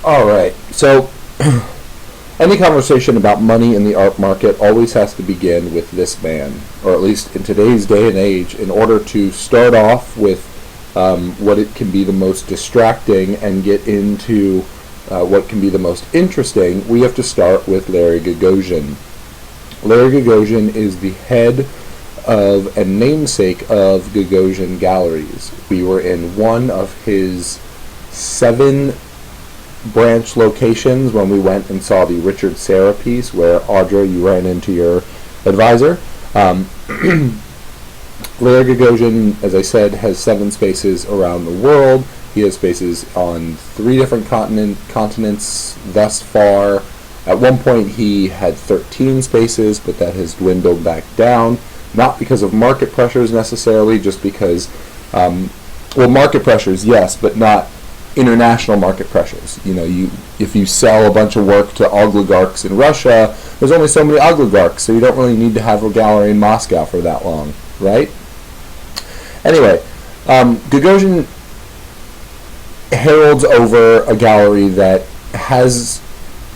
All right. So, any conversation about money in the art market always has to begin with this man, or at least in today's day and age, in order to start off with what it can be the most distracting and get into what can be the most interesting. We have to start with Larry Gagosian. Larry Gagosian is the head of and namesake of Gagosian Galleries. We were in one of his 7 branch locations when we went and saw the Richard Serra piece where, Audra, you ran into your advisor. Larry Gagosian, as I said, has 7 spaces around the world. He has spaces on 3 different continents thus far. At one point he had 13 spaces, but that has dwindled back down, not because of market pressures necessarily, just because, market pressures, yes, but not international market pressures. If you sell a bunch of work to oligarchs in Russia, there's only so many oligarchs, so you don't really need to have a gallery in Moscow for that long, right? Anyway, Gagosian heralds over a gallery that has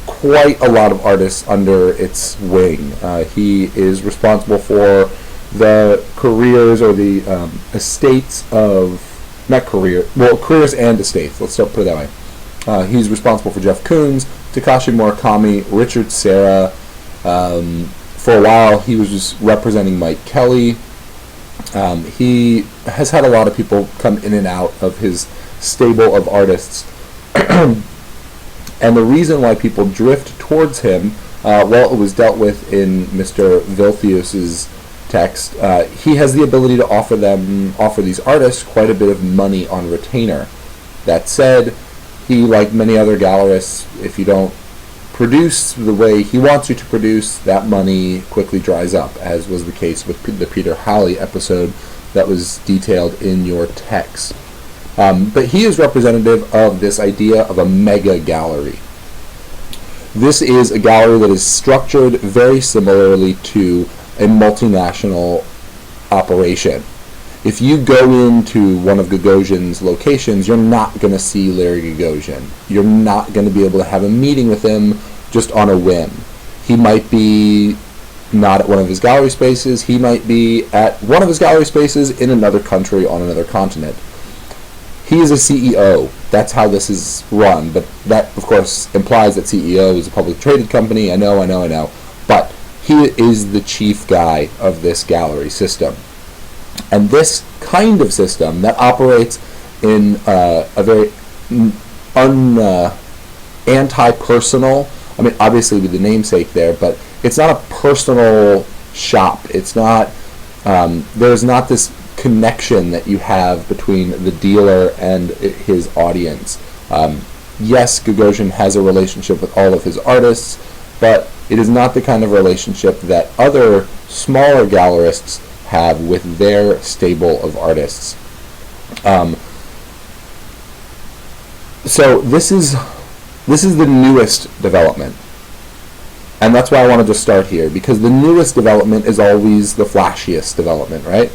quite a lot of artists under its wing. He is responsible for the careers or the estates of, not careers and estates, let's put it that way. He's responsible for Jeff Koons, Takashi Murakami, Richard Serra. For a while he was just representing Mike Kelly. He has had a lot of people come in and out of his stable of artists. And the reason why people drift towards him, it was dealt with in Mr. Vilthius's text, he has the ability to offer these artists quite a bit of money on retainer. That said, he, like many other gallerists, if you don't produce the way he wants you to produce, that money quickly dries up, as was the case with the Peter Halley episode that was detailed in your text. But he is representative of this idea of a mega gallery. This is a gallery that is structured very similarly to a multinational operation. If you go into one of Gagosian's locations, you're not going to see Larry Gagosian. You're not going to be able to have a meeting with him just on a whim. He might be not at one of his gallery spaces. He might be at one of his gallery spaces in another country on another continent. He is a CEO. That's how this is run. But that, of course, implies that CEO is a publicly traded company. I know. But he is the chief guy of this gallery system. And this kind of system that operates in a very anti-personal, obviously with the namesake there, but it's not a personal shop. It's not, there's not this connection that you have between the dealer and his audience. Yes, Gagosian has a relationship with all of his artists, but it is not the kind of relationship that other smaller gallerists have with their stable of artists. So this is the newest development. And that's why I wanted to start here, because the newest development is always the flashiest development, right?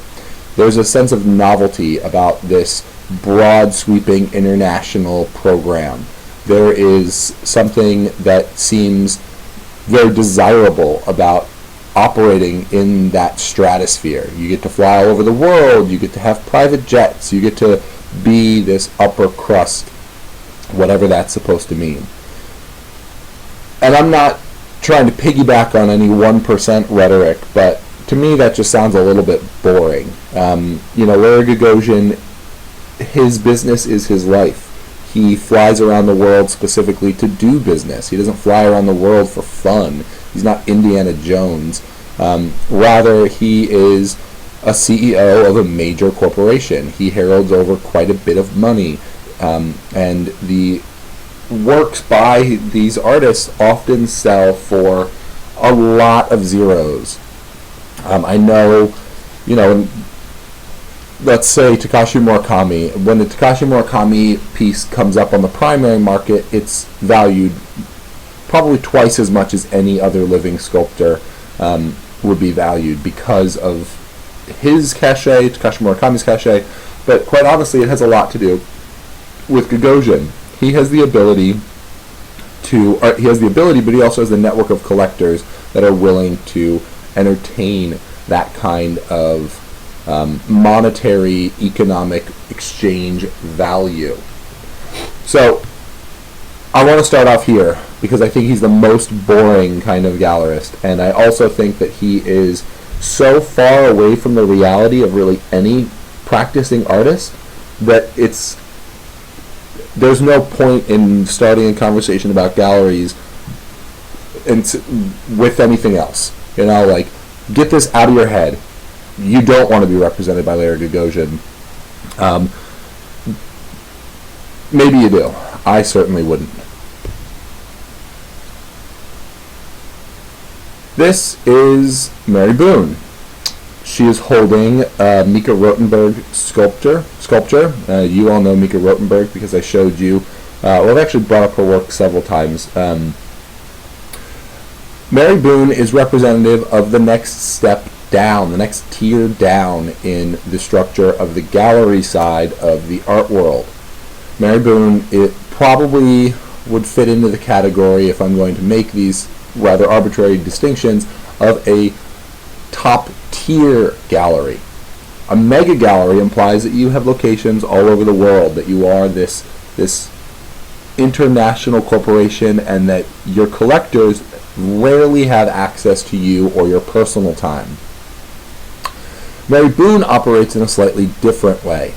There's a sense of novelty about this broad sweeping international program. There is something that seems very desirable about operating in that stratosphere. You get to fly all over the world, you get to have private jets, you get to be this upper crust, whatever that's supposed to mean. And I'm not trying to piggyback on any 1% rhetoric, but to me that just sounds a little bit boring. Larry Gagosian, his business is his life. He flies around the world specifically to do business. He doesn't fly around the world for fun. He's not Indiana Jones. Rather, he is a CEO of a major corporation. He heralds over quite a bit of money. And the works by these artists often sell for a lot of zeros. I know, let's say Takashi Murakami. When the Takashi Murakami piece comes up on the primary market, it's valued probably twice as much as any other living sculptor would be valued because of his cachet, Takashi Murakami's cachet. But quite honestly, it has a lot to do with Gagosian. He has the ability he has the ability, but he also has the network of collectors that are willing to entertain that kind of monetary economic exchange value. So I want to start off here because I think he's the most boring kind of gallerist, and I also think that he is so far away from the reality of really any practicing artist that there's no point in starting a conversation about galleries with anything else. Like, get this out of your head. You don't want to be represented by Larry Gagosian. Maybe you do. I certainly wouldn't. This is Mary Boone. She is holding a Mika Rothenberg sculpture. You all know Mika Rothenberg because I showed you. I've actually brought up her work several times. Mary Boone is representative of the next step down, the next tier down in the structure of the gallery side of the art world. Mary Boone, it probably would fit into the category, if I'm going to make these rather arbitrary distinctions, of a top tier gallery. A mega gallery implies that you have locations all over the world, that you are this international corporation, and that your collectors rarely have access to you or your personal time. Mary Boone operates in a slightly different way.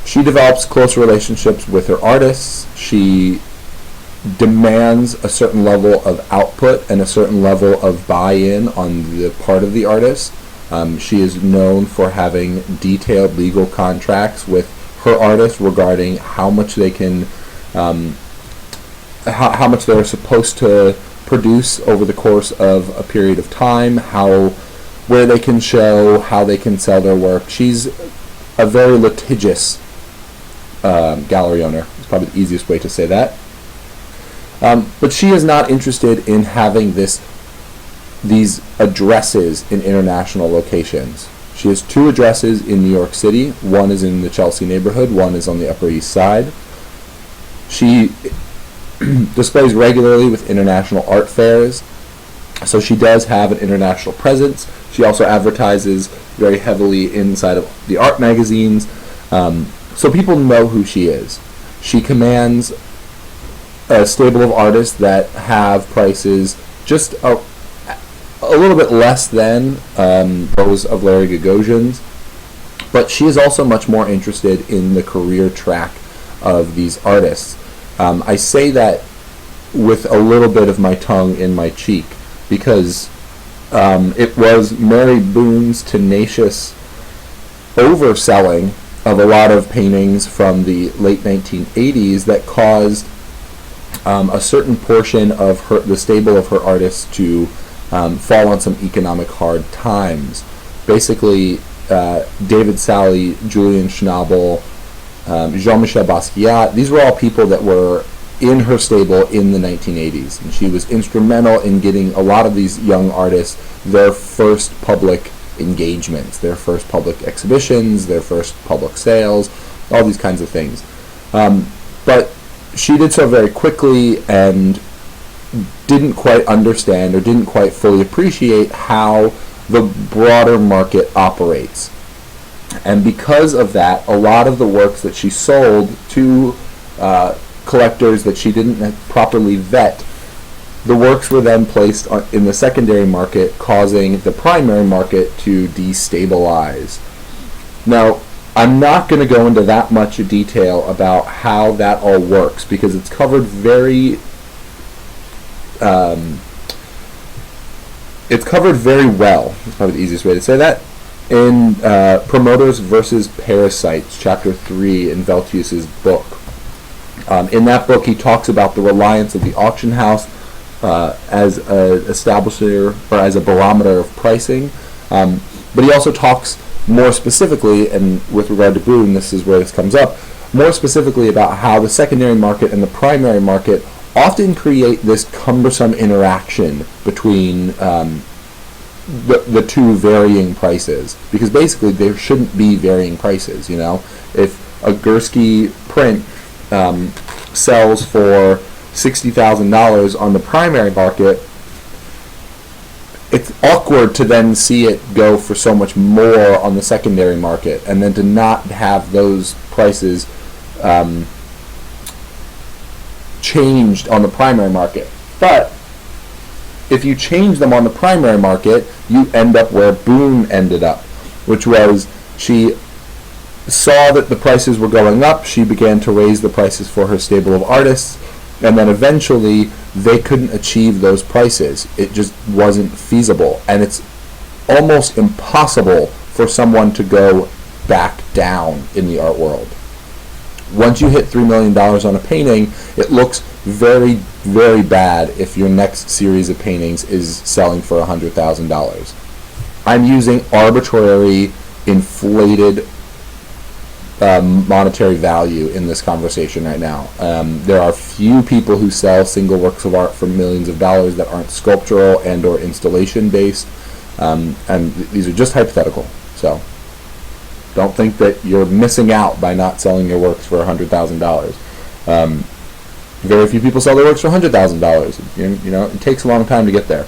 She develops close relationships with her artists. She demands a certain level of output and a certain level of buy-in on the part of the artist. She is known for having detailed legal contracts with her artists regarding how much they can, how much they're supposed to produce over the course of a period of time, where they can show, how they can sell their work. She's a very litigious gallery owner. It's probably the easiest way to say that. But she is not interested in having these addresses in international locations. She has 2 addresses in New York City. One is in the Chelsea neighborhood, one is on the Upper East Side. She displays regularly with international art fairs, so she does have an international presence. She also advertises very heavily inside of the art magazines, so people know who she is. She commands a stable of artists that have prices just a little bit less than those of Larry Gagosian's, but she is also much more interested in the career track of these artists. I say that with a little bit of my tongue in my cheek because it was Mary Boone's tenacious overselling of a lot of paintings from the late 1980s that caused a certain portion of the stable of her artists to fall on some economic hard times. Basically, David Salle, Julian Schnabel, Jean-Michel Basquiat, these were all people that were in her stable in the 1980s, and she was instrumental in getting a lot of these young artists their first public engagements, their first public exhibitions, their first public sales, all these kinds of things. But she did so very quickly and didn't quite understand or didn't quite fully appreciate how the broader market operates. And because of that, a lot of the works that she sold to collectors that she didn't properly vet, the works were then placed in the secondary market, causing the primary market to destabilize. Now, I'm not going to go into that much detail about how that all works because it's covered very well. That's probably the easiest way to say that. In Promoters versus Parasites, Chapter 3 in Veltius's book. In that book, he talks about the reliance of the auction house as an establisher or as a barometer of pricing. But he also talks more specifically, and with regard to Boone, this is where this comes up, more specifically about how the secondary market and the primary market often create this cumbersome interaction between the two varying prices, because basically there shouldn't be varying prices. If a Gursky print sells for $60,000 on the primary market, it's awkward to then see it go for so much more on the secondary market, and then to not have those prices changed on the primary market. But if you change them on the primary market, you end up where Boone ended up, which was she saw that the prices were going up, she began to raise the prices for her stable of artists, and then eventually they couldn't achieve those prices. It just wasn't feasible, and it's almost impossible for someone to go back down in the art world. Once you hit $3 million on a painting, it looks very, very bad if your next series of paintings is selling for $100,000. I'm using arbitrary, inflated monetary value in this conversation right now. There are few people who sell single works of art for millions of dollars that aren't sculptural and or installation based, and these are just hypothetical. So don't think that you're missing out by not selling your works for $100,000. Very few people sell their works for $100,000. You know, it takes a long time to get there.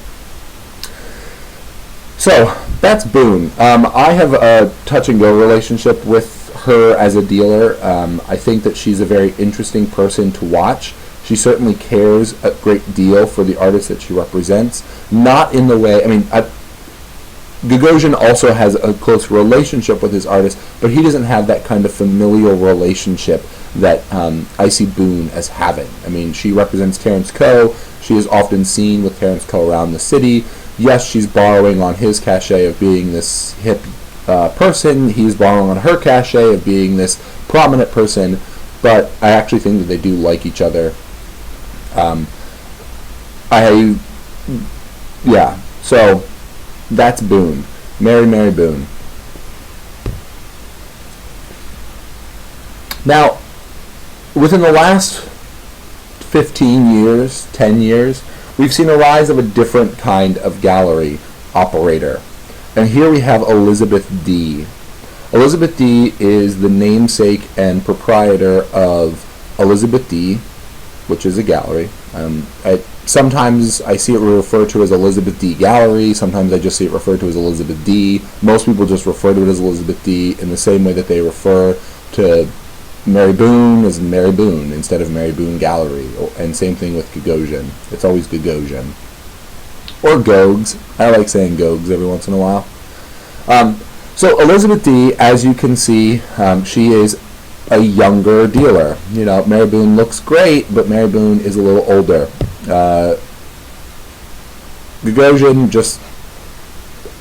So that's Boone. I have a touch and go relationship with her as a dealer. I think that she's a very interesting person to watch. She certainly cares a great deal for the artists that she represents. Not in the way, Gagosian also has a close relationship with his artists, but he doesn't have that kind of familial relationship that I see Boone as having. She represents Terence Koh. She is often seen with Terence Koh around the city. Yes, she's borrowing on his cachet of being this hip person. He's borrowing on her cachet of being this prominent person, but I actually think that they do like each other. So that's Boone. Mary Boone. Now, within the last 15 years, 10 years, we've seen a rise of a different kind of gallery operator. And here we have Elizabeth Dee. Elizabeth Dee is the namesake and proprietor of Elizabeth Dee, which is a gallery. Sometimes I see it referred to as Elizabeth Dee Gallery. Sometimes I just see it referred to as Elizabeth Dee. Most people just refer to it as Elizabeth Dee in the same way that they refer to Mary Boone as Mary Boone instead of Mary Boone Gallery. And same thing with Gagosian. It's always Gagosian. Or Gogs. I like saying Gogs every once in a while. So Elizabeth Dee, as you can see, she is a younger dealer. Mary Boone looks great, but Mary Boone is a little older. Gagosian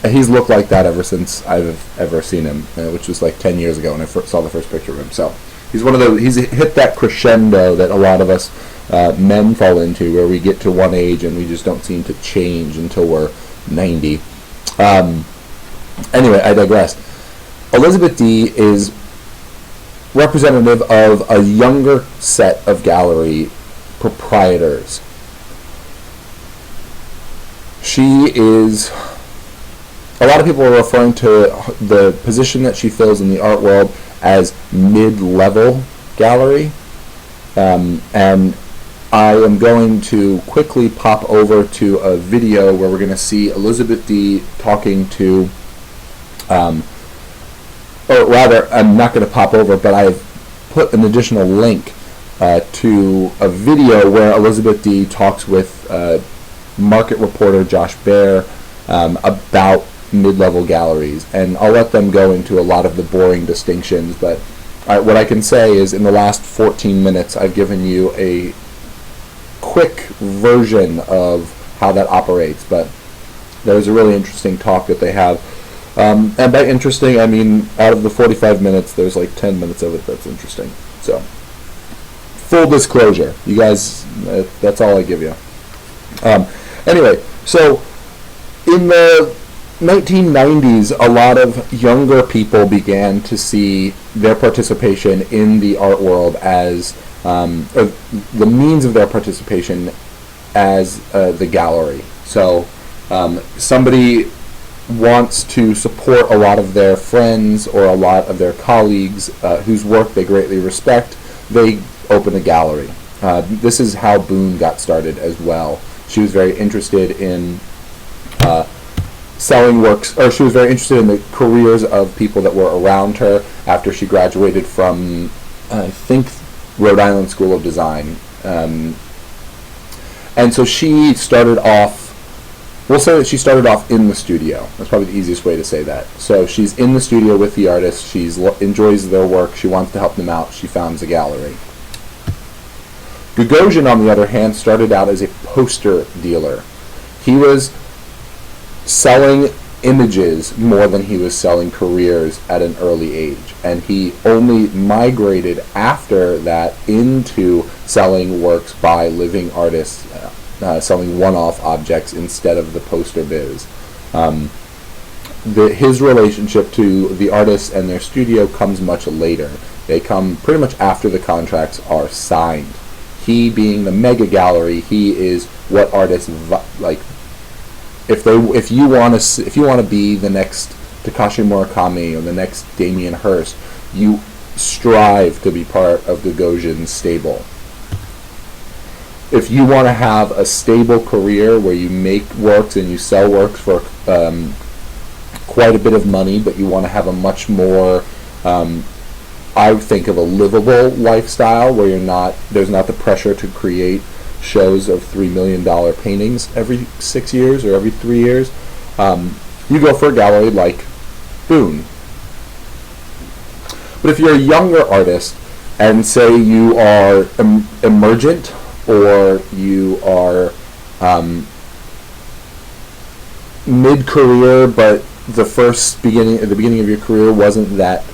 he's looked like that ever since I've ever seen him, which was like 10 years ago when I saw the first picture of him. So he's he's hit that crescendo that a lot of us men fall into, where we get to one age and we just don't seem to change until we're 90. Anyway, I digress. Elizabeth Dee is representative of a younger set of gallery proprietors. She is, a lot of people are referring to the position that she fills in the art world as mid-level gallery, and I am going to quickly pop over to a video where we're going to see Elizabeth Dee talking to, or rather, I'm not going to pop over, but I've put an additional link to a video where Elizabeth Dee talks with market reporter Josh Baer about mid-level galleries, and I'll let them go into a lot of the boring distinctions, but what I can say is in the last 14 minutes I've given you a quick version of how that operates, but there's a really interesting talk that they have, and by interesting I mean out of the 45 minutes there's like 10 minutes of it that's interesting. So full disclosure, you guys, that's all I give you. Anyway, so in the 1990s, a lot of younger people began to see their participation in the art world as the means of their participation as the gallery. So somebody wants to support a lot of their friends or a lot of their colleagues whose work they greatly respect. They open a gallery. This is how Boone got started as well. She was very interested in selling works, or she was very interested in the careers of people that were around her after she graduated from, I think, Rhode Island School of Design. And so she started off, we'll say that she started off in the studio. That's probably the easiest way to say that. So she's in the studio with the artist, she enjoys their work, she wants to help them out, she founds a gallery. Gagosian, on the other hand, started out as a poster dealer. He was selling images more than he was selling careers at an early age, and he only migrated after that into selling works by living artists, selling one-off objects instead of the poster biz. His relationship to the artists and their studio comes much later. They come pretty much after the contracts are signed. He being the mega gallery, he is what artists like. If you want to be the next Takashi Murakami or the next Damien Hirst, you strive to be part of Gagosian's stable. If you want to have a stable career where you make works and you sell works for quite a bit of money, but you want to have a much more, I think of a livable lifestyle where there's not the pressure to create shows of $3 million paintings every 6 years or every 3 years, you go for a gallery like Boone. But if you're a younger artist and say you are emergent, or you are mid-career, but the beginning of your career wasn't that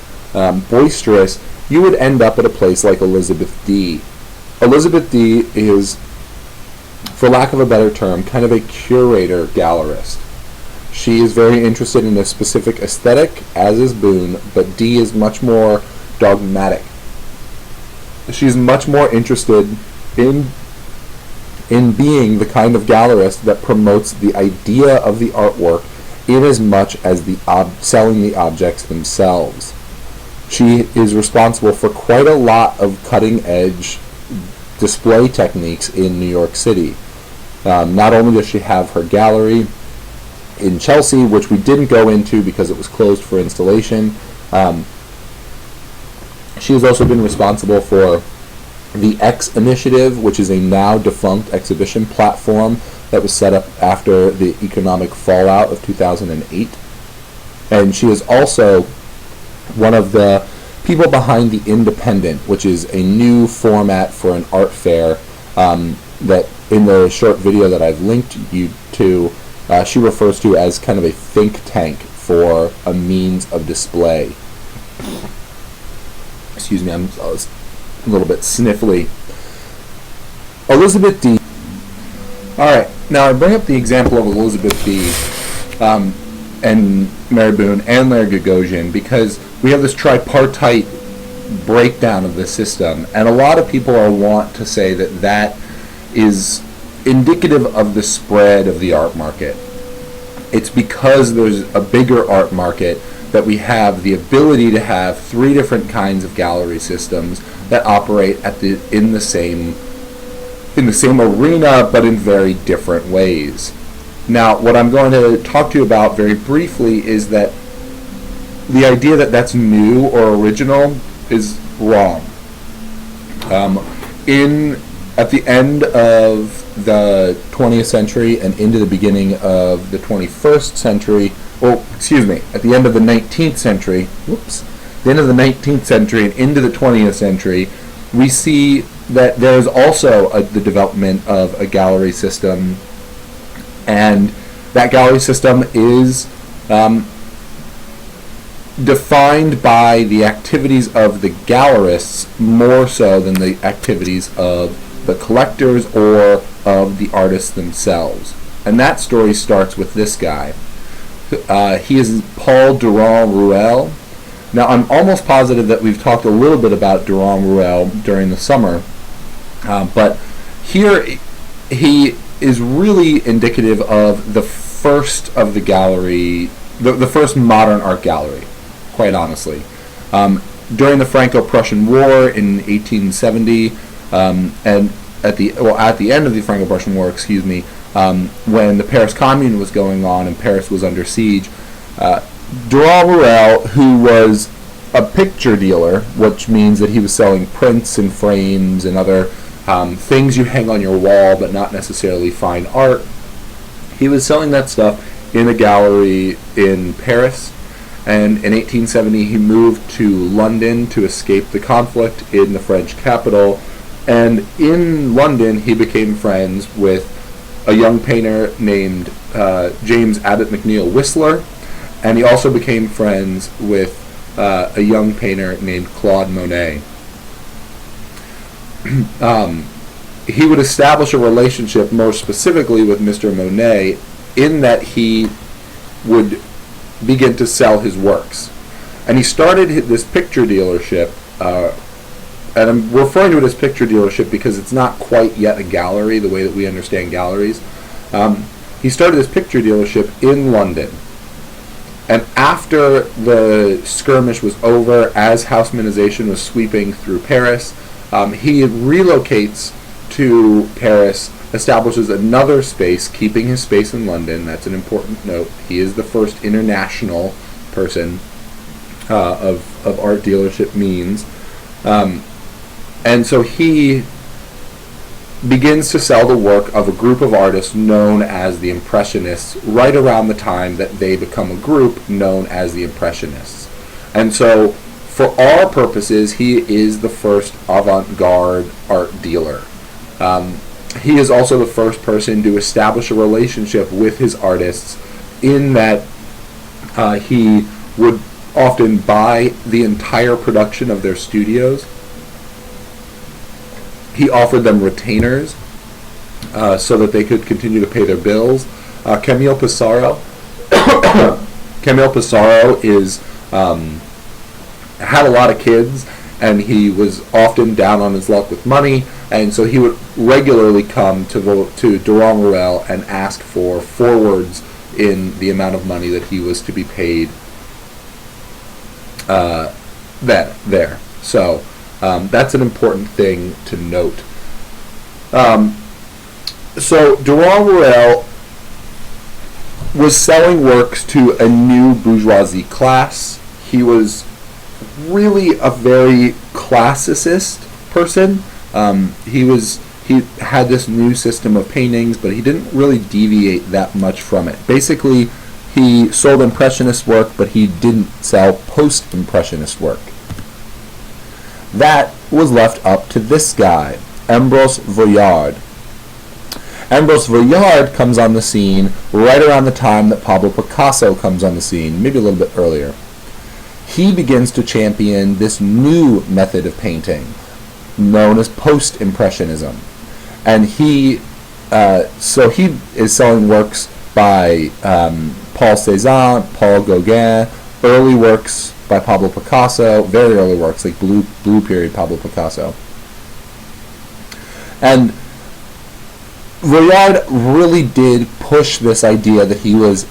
boisterous, you would end up at a place like Elizabeth Dee. Elizabeth Dee is, for lack of a better term, kind of a curator gallerist. She is very interested in a specific aesthetic, as is Boone, but Dee is much more dogmatic. She's much more interested in being the kind of gallerist that promotes the idea of the artwork in as much as selling the objects themselves. She is responsible for quite a lot of cutting-edge display techniques in New York City. Not only does she have her gallery in Chelsea, which we didn't go into because it was closed for installation, she has also been responsible for the X Initiative, which is a now defunct exhibition platform that was set up after the economic fallout of 2008. And she is also one of the people behind The Independent, which is a new format for an art fair that in the short video that I've linked you to, she refers to as kind of a think tank for a means of display. Excuse me, I'm a little bit sniffly. Elizabeth Dee. Alright, now I bring up the example of Elizabeth Dee and Mary Boone and Larry Gagosian because we have this tripartite breakdown of the system, and a lot of people want to say that that is indicative of the spread of the art market. It's because there's a bigger art market that we have the ability to have three different kinds of gallery systems that operate in the same arena, but in very different ways. Now, what I'm going to talk to you about very briefly is that the idea that that's new or original is wrong. At the end of the 20th century and into the beginning of the 21st century, at the end of the 19th century, the end of the 19th century and into the 20th century, we see that there is also the development of a gallery system, and that gallery system is defined by the activities of the gallerists more so than the activities of the collectors or of the artists themselves. And that story starts with this guy. He is Paul Durand-Ruel. Now, I'm almost positive that we've talked a little bit about Durand-Ruel during the summer, but here he is really indicative of the first of the gallery, the first modern art gallery, quite honestly. During the Franco-Prussian War in 1870, And at the end of the Franco-Prussian War, when the Paris Commune was going on and Paris was under siege, Durand Ruel, who was a picture dealer, which means that he was selling prints and frames and other things you hang on your wall, but not necessarily fine art. He was selling that stuff in a gallery in Paris, and in 1870 he moved to London to escape the conflict in the French capital, and in London he became friends with a young painter named James Abbott McNeill Whistler, and he also became friends with a young painter named Claude Monet. He would establish a relationship more specifically with Mr. Monet in that he would begin to sell his works. And he started this picture dealership, and I'm referring to it as picture dealership because it's not quite yet a gallery the way that we understand galleries. He started this picture dealership in London. And after the skirmish was over, as Haussmannization was sweeping through Paris, he relocates to Paris, establishes another space, keeping his space in London. That's an important note. He is the first international person of art dealership means. And so he begins to sell the work of a group of artists known as the Impressionists right around the time that they become a group known as the Impressionists. And so, for our purposes, he is the first avant-garde art dealer. He is also the first person to establish a relationship with his artists in that he would often buy the entire production of their studios. He offered them retainers so that they could continue to pay their bills. Camille Pissarro is had a lot of kids, and he was often down on his luck with money, and so he would regularly come to Durand Ruel and ask for forwards in the amount of money that he was to be paid there. So that's an important thing to note. So Durand Ruel was selling works to a new bourgeoisie class. He was really a very classicist person. He had this new system of paintings, but he didn't really deviate that much from it. Basically, he sold Impressionist work, but he didn't sell post-Impressionist work. That was left up to this guy, Ambroise Vollard. Ambroise Vollard comes on the scene right around the time that Pablo Picasso comes on the scene, maybe a little bit earlier. He begins to champion this new method of painting, known as post-impressionism. And he is selling works by Paul Cézanne, Paul Gauguin, early works by Pablo Picasso, very early works, like blue period Pablo Picasso. And Vollard really did push this idea that he was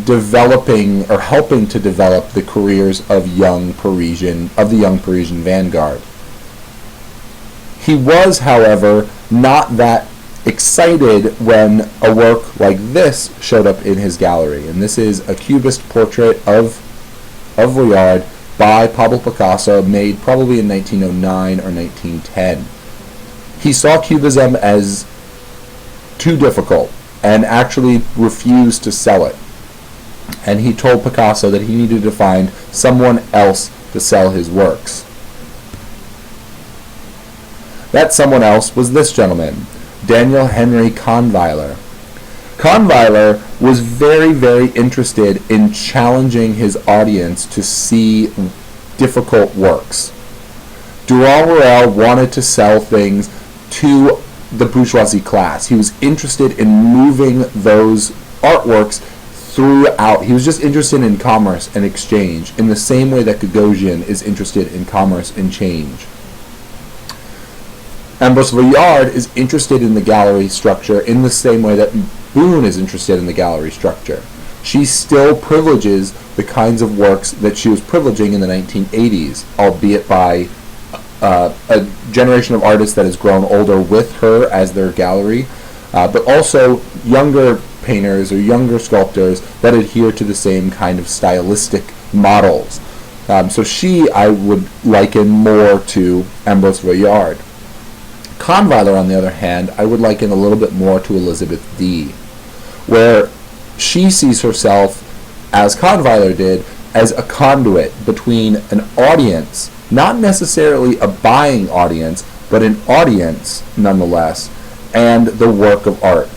developing or helping to develop the careers of the young Parisian vanguard. He was, however, not that excited when a work like this showed up in his gallery. And this is a Cubist portrait of Vollard by Pablo Picasso, made probably in 1909 or 1910. He saw Cubism as too difficult and actually refused to sell it. And he told Picasso that he needed to find someone else to sell his works. That someone else was this gentleman, Daniel Henry Kahnweiler. Kahnweiler was very, very interested in challenging his audience to see difficult works. Durand Ruel wanted to sell things to the bourgeoisie class. He was interested in moving those artworks throughout. He was just interested in commerce and exchange in the same way that Gagosian is interested in commerce and change. Ambroise Vollard is interested in the gallery structure in the same way that Boone is interested in the gallery structure. She still privileges the kinds of works that she was privileging in the 1980s, albeit by a generation of artists that has grown older with her as their gallery, but also younger painters or younger sculptors that adhere to the same kind of stylistic models. So she, I would liken more to Ambrose Vollard. Kahnweiler, on the other hand, I would liken a little bit more to Elizabeth Dee, where she sees herself, as Kahnweiler did, as a conduit between an audience, not necessarily a buying audience, but an audience nonetheless, and the work of art.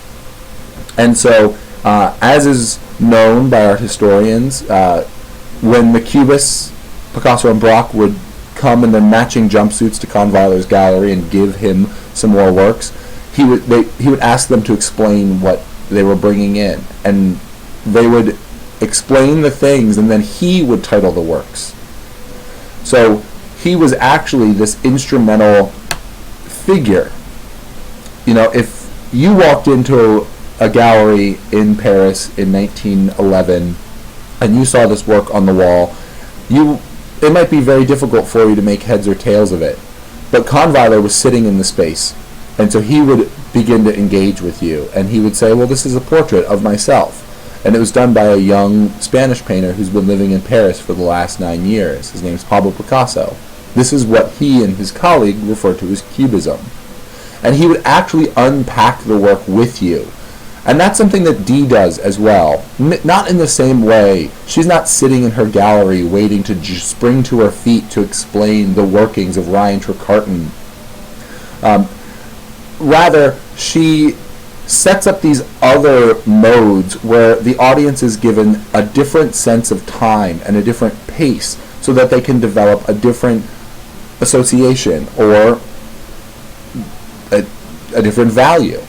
And so, as is known by art historians, when the Cubists, Picasso and Braque, would come in their matching jumpsuits to Kahnweiler's gallery and give him some more works, he would ask them to explain what they were bringing in, and they would explain the things, and then he would title the works. So he was actually this instrumental figure. You know, if you walked into a gallery in Paris in 1911 and you saw this work on the wall, it might be very difficult for you to make heads or tails of it. But Kahnweiler was sitting in the space, and so he would begin to engage with you, and he would say, well, this is a portrait of myself. And it was done by a young Spanish painter who's been living in Paris for the last 9 years. His name is Pablo Picasso. This is what he and his colleague refer to as Cubism. And he would actually unpack the work with you. And that's something that Dee does as well. Not in the same way. She's not sitting in her gallery waiting to spring to her feet to explain the workings of Ryan Trecartin. Rather, she sets up these other modes where the audience is given a different sense of time and a different pace so that they can develop a different association or a different value.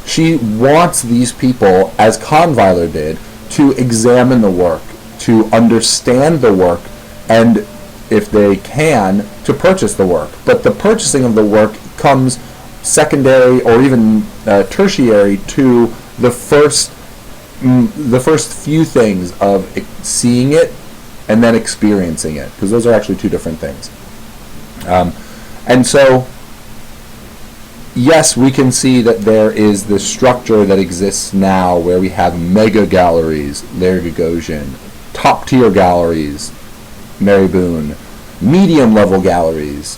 She wants these people, as Kahnweiler did, to examine the work, to understand the work, and, if they can, to purchase the work. But the purchasing of the work comes secondary or even tertiary to the first few things of seeing it and then experiencing it, because those are actually two different things. And so, yes, we can see that there is this structure that exists now where we have mega galleries, Larry Gagosian, top-tier galleries, Mary Boone, medium-level galleries,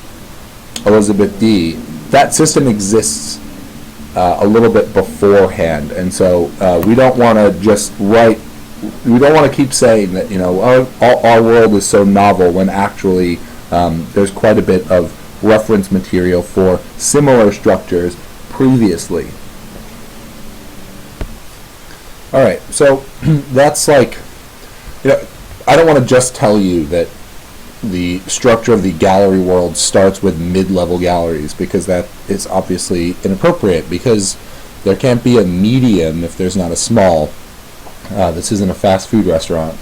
Elizabeth Dee. That system exists a little bit beforehand, and so we don't want to just we don't want to keep saying that, you know, our world is so novel when actually there's quite a bit of reference material for similar structures previously. Alright, so that's like, you know, I don't want to just tell you that the structure of the gallery world starts with mid-level galleries, because that is obviously inappropriate, because there can't be a medium if there's not a small. This isn't a fast food restaurant.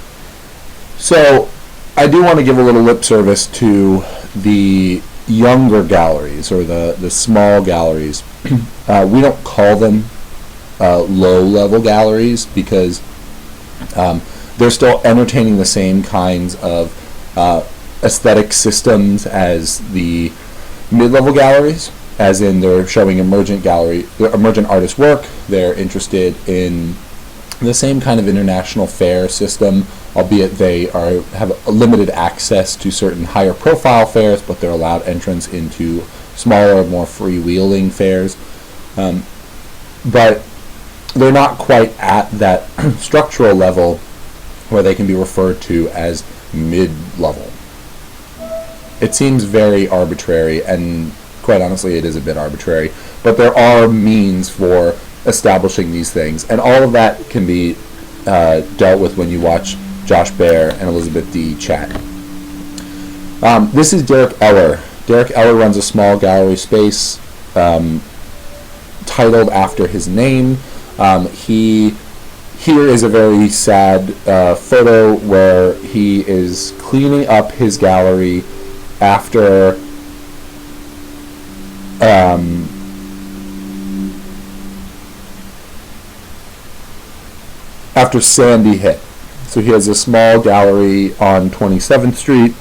So I do want to give a little lip service to the younger galleries, or the small galleries. We don't call them low-level galleries because they're still entertaining the same kinds of aesthetic systems as the mid-level galleries, as in they're showing emergent artist work. They're interested in the same kind of international fair system, albeit they have a limited access to certain higher profile fairs, but they're allowed entrance into smaller, more freewheeling fairs. But they're not quite at that structural level where they can be referred to as mid-level. It seems very arbitrary, and quite honestly it is a bit arbitrary, but there are means for establishing these things, and all of that can be dealt with when you watch Josh Baer and Elizabeth Dee chat. This is Derek Eller. Derek Eller runs a small gallery space titled after his name. Here is a very sad photo where he is cleaning up his gallery after Sandy hit. So he has a small gallery on 27th Street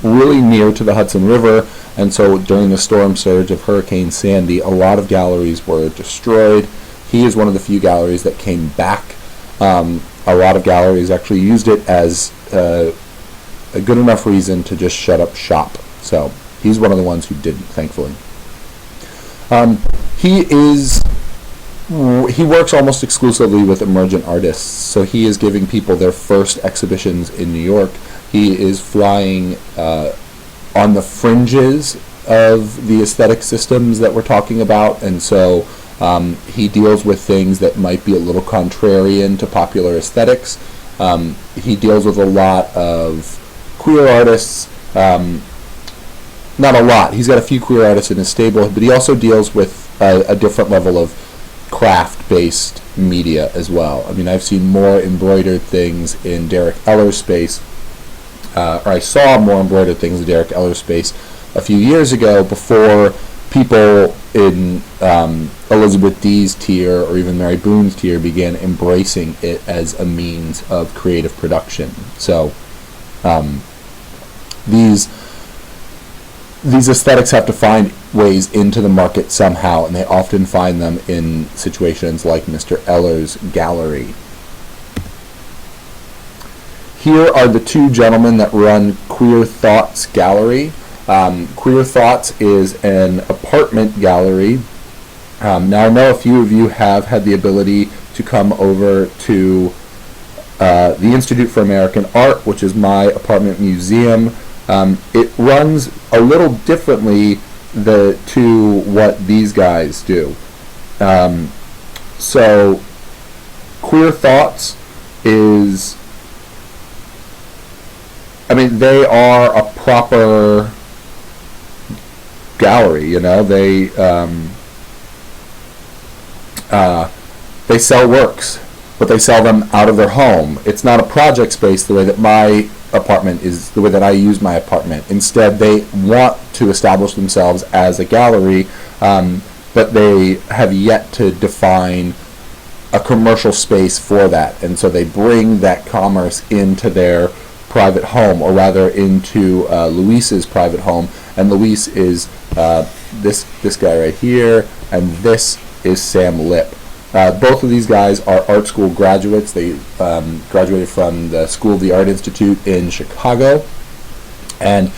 really near to the Hudson River, and so during the storm surge of Hurricane Sandy, a lot of galleries were destroyed. He is one of the few galleries that came back. A lot of galleries actually used it as a good enough reason to just shut up shop. So he's one of the ones who didn't, thankfully. He works almost exclusively with emergent artists, so he is giving people their first exhibitions in New York. He is flying on the fringes of the aesthetic systems that we're talking about, and so he deals with things that might be a little contrarian to popular aesthetics. He deals with a lot of queer artists. Not a lot. He's got a few queer artists in his stable, but he also deals with a different level of craft-based media as well. I mean, I've seen more embroidered things in Derek Eller's space, or I saw more embroidered things in Derek Eller's space a few years ago, before people in Elizabeth Dee's tier or even Mary Boone's tier began embracing it as a means of creative production. So these aesthetics have to find ways into the market somehow, and they often find them in situations like Mr. Eller's gallery. Here are the two gentlemen that run Queer Thoughts Gallery. Queer Thoughts is an apartment gallery. Now, I know a few of you have had the ability to come over to the Institute for American Art, which is my apartment museum. It runs a little differently to what these guys do. So, Queer Thoughts is, I mean, they are a proper gallery, you know. They sell works, but they sell them out of their home. It's not a project space the way that my apartment is, the way that I use my apartment. Instead, they want to establish themselves as a gallery, but they have yet to define a commercial space for that, and so they bring that commerce into their private home, or rather into Luis's private home. And Luis is this guy right here, and this is Sam Lipp. Both of these guys are art school graduates. They graduated from the School of the Art Institute in Chicago, and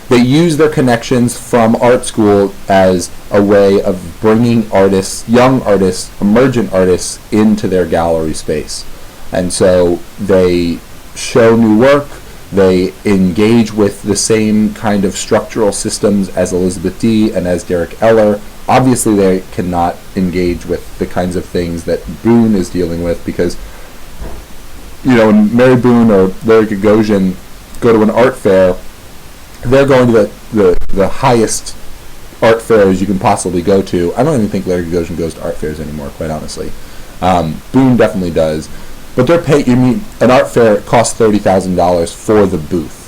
they use their connections from art school as a way of bringing artists, young artists, emergent artists, into their gallery space. And so they show new work. They engage with the same kind of structural systems as Elizabeth Dee and as Derek Eller. Obviously, they cannot engage with the kinds of things that Boone is dealing with, because, you know, when Mary Boone or Larry Gagosian go to an art fair, they're going to the highest art fairs you can possibly go to. I don't even think Larry Gagosian goes to art fairs anymore, quite honestly. Boone definitely does. But an art fair costs $30,000 for the booth.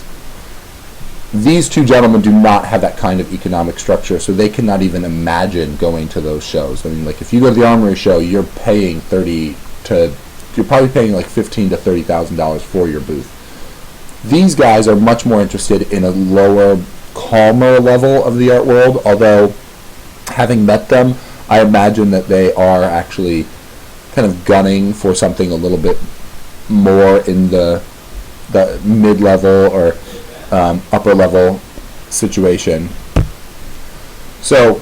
These two gentlemen do not have that kind of economic structure, so they cannot even imagine going to those shows. I mean, like, if you go to the Armory show, you're probably paying like $15,000 to $30,000 for your booth. These guys are much more interested in a lower, calmer level of the art world, although, having met them, I imagine that they are actually kind of gunning for something a little bit more in the mid-level or upper-level situation. So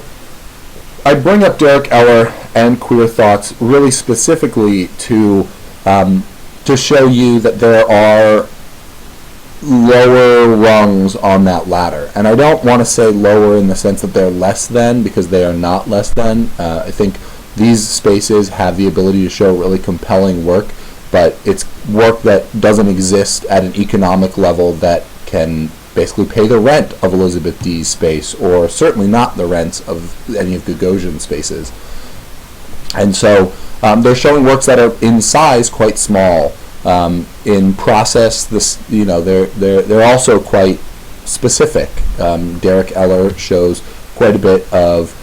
I bring up Derek Eller and Queer Thoughts really specifically to show you that there are lower rungs on that ladder. And I don't want to say lower in the sense that they're less than, because they are not less than. I think these spaces have the ability to show really compelling work, but it's work that doesn't exist at an economic level that can basically pay the rent of Elizabeth Dee's space, or certainly not the rents of any of Gagosian's spaces. And so they're showing works that are in size quite small. In process, they're also quite specific. Derek Eller shows quite a bit of,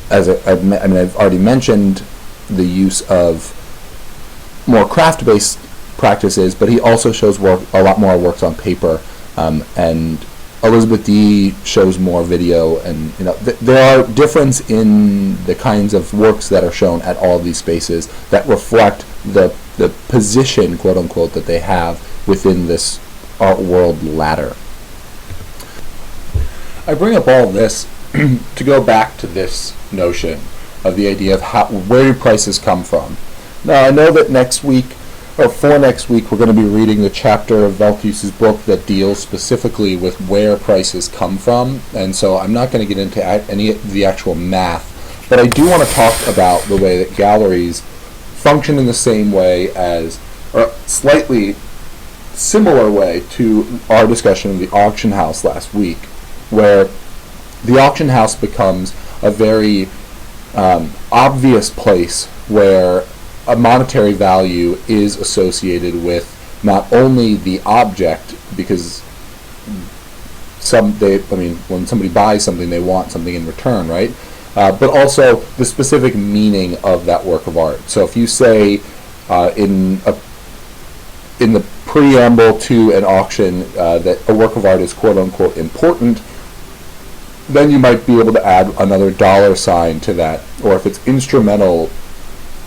I've already mentioned the use of more craft-based practices, but he also shows a lot more works on paper. And Elizabeth Dee shows more video, and there are difference in the kinds of works that are shown at all of these spaces that reflect the position, quote unquote, that they have within this art world ladder. I bring up all of this to go back to this notion of the idea of where do prices come from. Now, I know that for next week, we're going to be reading the chapter of Velthuis's book that deals specifically with where prices come from, and so I'm not going to get into any of the actual math, but I do want to talk about the way that galleries function in the same way as, or slightly similar way to our discussion of the auction house last week, where the auction house becomes a very obvious place where a monetary value is associated with not only the object, because when somebody buys something, they want something in return, right? But also the specific meaning of that work of art. So if you say in the preamble to an auction that a work of art is quote unquote important, then you might be able to add another $sign to that. Or if it's instrumental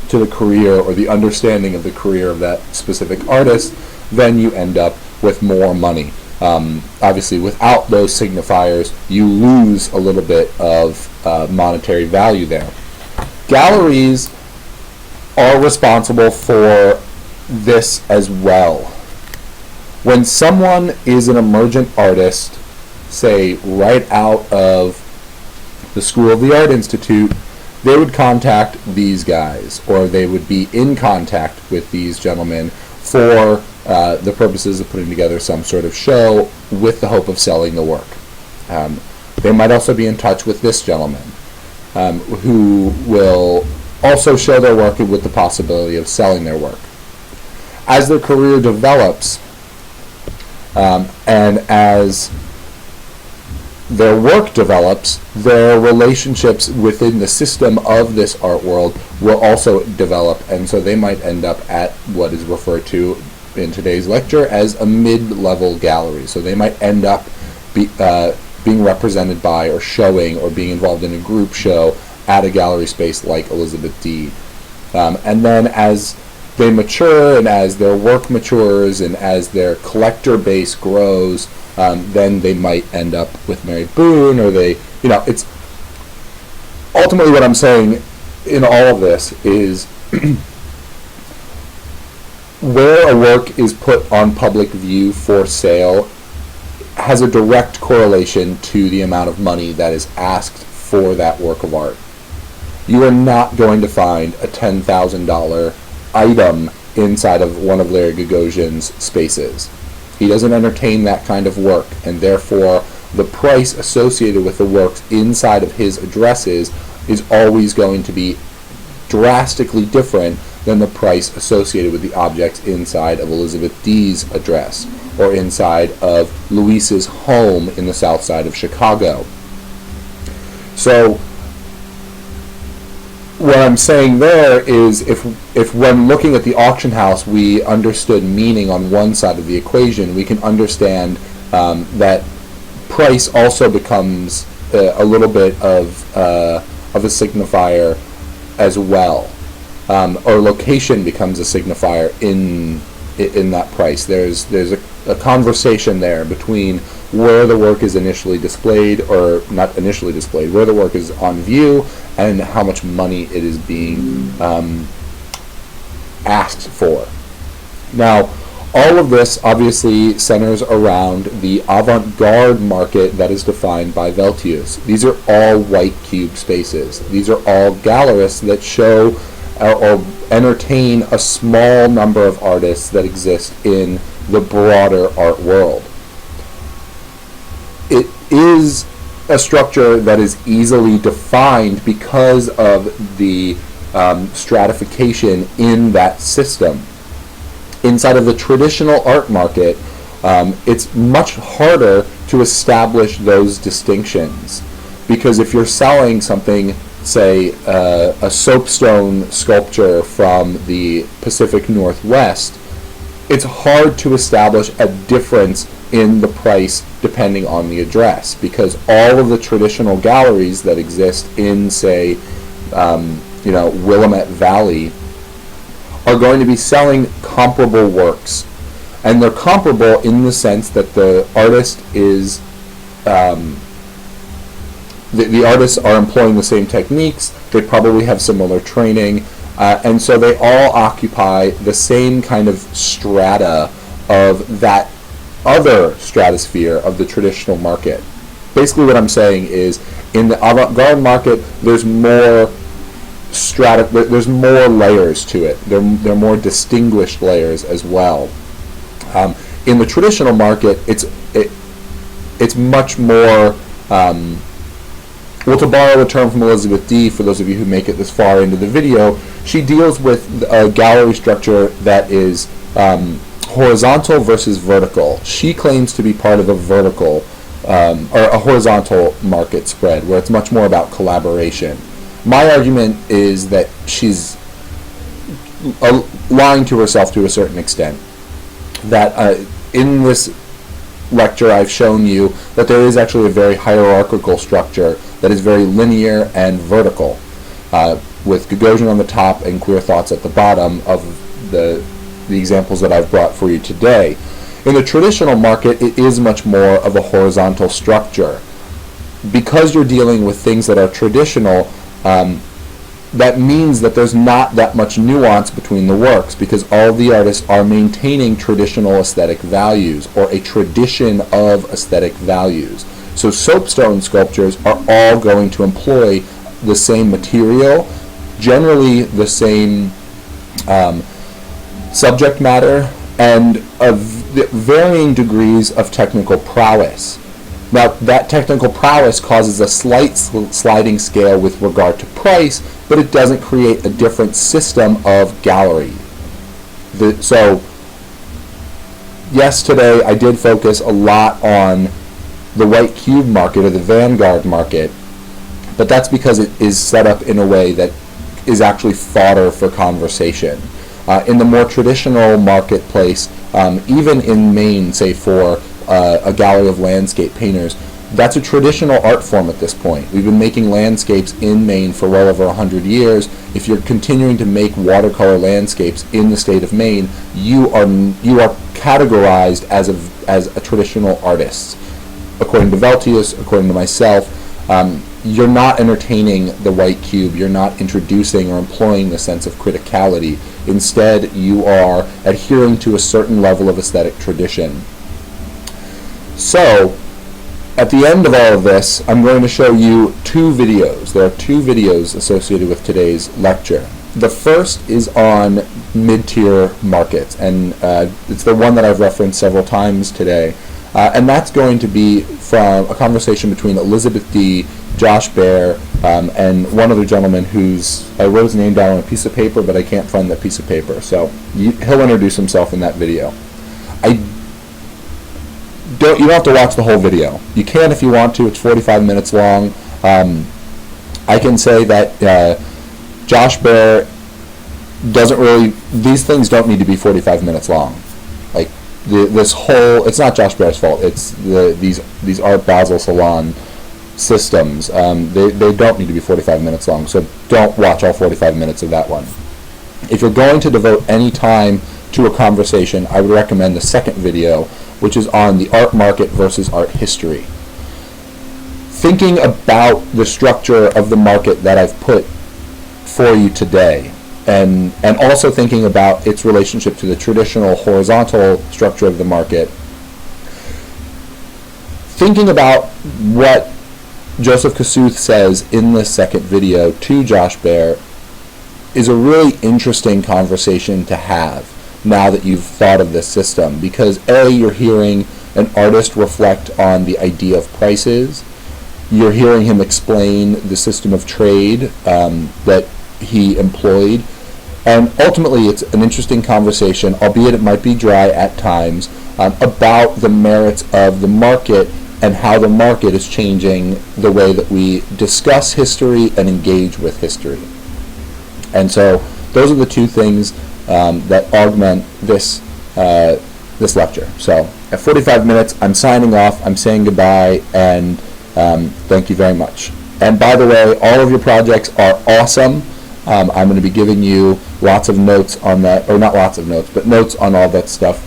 to the career or the understanding of the career of that specific artist, then you end up with more money. Obviously, without those signifiers, you lose a little bit of monetary value there. Galleries are responsible for this as well. When someone is an emergent artist, say right out of the School of the Art Institute, they would contact these guys, or they would be in contact with these gentlemen for the purposes of putting together some sort of show with the hope of selling the work. They might also be in touch with this gentleman, who will also show their work with the possibility of selling their work. As their career develops, and as their work develops, their relationships within the system of this art world will also develop, and so they might end up at what is referred to in today's lecture as a mid-level gallery. So they might end up being represented by or showing or being involved in a group show at a gallery space like Elizabeth Dee. And then as they mature and as their work matures and as their collector base grows, then they might end up with Mary Boone, or it's ultimately what I'm saying in all of this is where a work is put on public view for sale has a direct correlation to the amount of money that is asked for that work of art. You are not going to find a $10,000 item inside of one of Larry Gagosian's spaces. He doesn't entertain that kind of work, and therefore the price associated with the works inside of his addresses is always going to be drastically different than the price associated with the objects inside of Elizabeth Dee's address or inside of Luis's home in the south side of Chicago. So what I'm saying there is if when looking at the auction house we understood meaning on one side of the equation, we can understand that price also becomes a little bit of a signifier as well, or location becomes a signifier in that price. There's a conversation there between where the work is initially displayed, or not initially displayed, where the work is on view, and how much money it is being asked for. Now, all of this obviously centers around the avant-garde market that is defined by Velthuis. These are all white cube spaces. These are all gallerists that show or entertain a small number of artists that exist in the broader art world. It is a structure that is easily defined because of the stratification in that system. Inside of the traditional art market, it's much harder to establish those distinctions, because if you're selling something, say a soapstone sculpture from the Pacific Northwest, it's hard to establish a difference in the price depending on the address, because all of the traditional galleries that exist in, say, Willamette Valley are going to be selling comparable works. And they're comparable in the sense that the artist is, the artists are employing the same techniques, they probably have similar training, and so they all occupy the same kind of strata of that other stratosphere of the traditional market. Basically what I'm saying is, in the avant-garde market, there's more there's more layers to it. There are more distinguished layers as well. In the traditional market, it's much more, well, to borrow a term from Elizabeth Dee, for those of you who make it this far into the video, she deals with a gallery structure that is horizontal versus vertical. She claims to be part of a vertical, or a horizontal market spread, where it's much more about collaboration. My argument is that she's lying to herself to a certain extent. That in this lecture I've shown you that there is actually a very hierarchical structure that is very linear and vertical, with Gagosian on the top and Queer Thoughts at the bottom of the examples that I've brought for you today. In the traditional market, it is much more of a horizontal structure. Because you're dealing with things that are traditional, that means that there's not that much nuance between the works, because all the artists are maintaining traditional aesthetic values, or a tradition of aesthetic values. So soapstone sculptures are all going to employ the same material, generally the same subject matter, and varying degrees of technical prowess. Now, that technical prowess causes a slight sliding scale with regard to price, but it doesn't create a different system of gallery. So, yes, today I did focus a lot on the white cube market, or the vanguard market, but that's because it is set up in a way that is actually fodder for conversation. In the more traditional marketplace, even in Maine, say for a gallery of landscape painters, that's a traditional art form at this point. We've been making landscapes in Maine for well over 100 years. If you're continuing to make watercolor landscapes in the state of Maine, you are categorized as a traditional artist. According to Veltius, according to myself, you're not entertaining the white cube, you're not introducing or employing the sense of criticality. Instead, you are adhering to a certain level of aesthetic tradition. So, at the end of all of this, I'm going to show you two videos. There are two videos associated with today's lecture. The first is on mid-tier markets, and it's the one that I've referenced several times today. And that's going to be from a conversation between Elizabeth Dee, Josh Baer, and one other gentleman I wrote his name down on a piece of paper, but I can't find that piece of paper. So he'll introduce himself in that video. You don't have to watch the whole video. You can if you want to. It's 45 minutes long. I can say that Josh Baer doesn't really, these things don't need to be 45 minutes long. Like, this whole, it's not Josh Baer's fault. It's these Art Basel Salon systems. They don't need to be 45 minutes long, so don't watch all 45 minutes of that one. If you're going to devote any time to a conversation, I would recommend the second video, which is on the art market versus art history. Thinking about the structure of the market that I've put for you today, and also thinking about its relationship to the traditional horizontal structure of the market, thinking about what Joseph Kosuth says in this second video to Josh Baer is a really interesting conversation to have now that you've thought of this system, because A, you're hearing an artist reflect on the idea of prices, you're hearing him explain the system of trade that he employed, and ultimately it's an interesting conversation, albeit it might be dry at times, about the merits of the market and how the market is changing the way that we discuss history and engage with history. And so those are the two things that augment this this lecture. So at 45 minutes, I'm signing off. I'm saying goodbye, and thank you very much. And by the way, all of your projects are awesome. I'm going to be giving you lots of notes on that, or not lots of notes, but notes on all that stuff.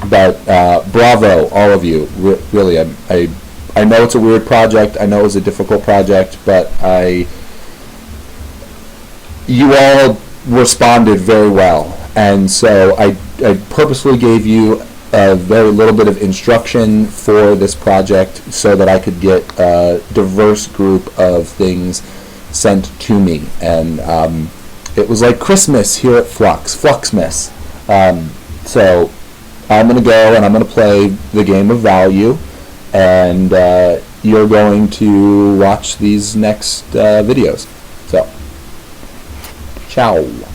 But bravo, all of you. Really, I know it's a weird project. I know it's a difficult project, but you all responded very well, and so I purposefully gave you a very little bit of instruction for this project so that I could get a diverse group of things sent to me, and it was like Christmas here at Fluxmas. So I'm going to go and I'm going to play the game of value, and you're going to watch these next videos. So, ciao.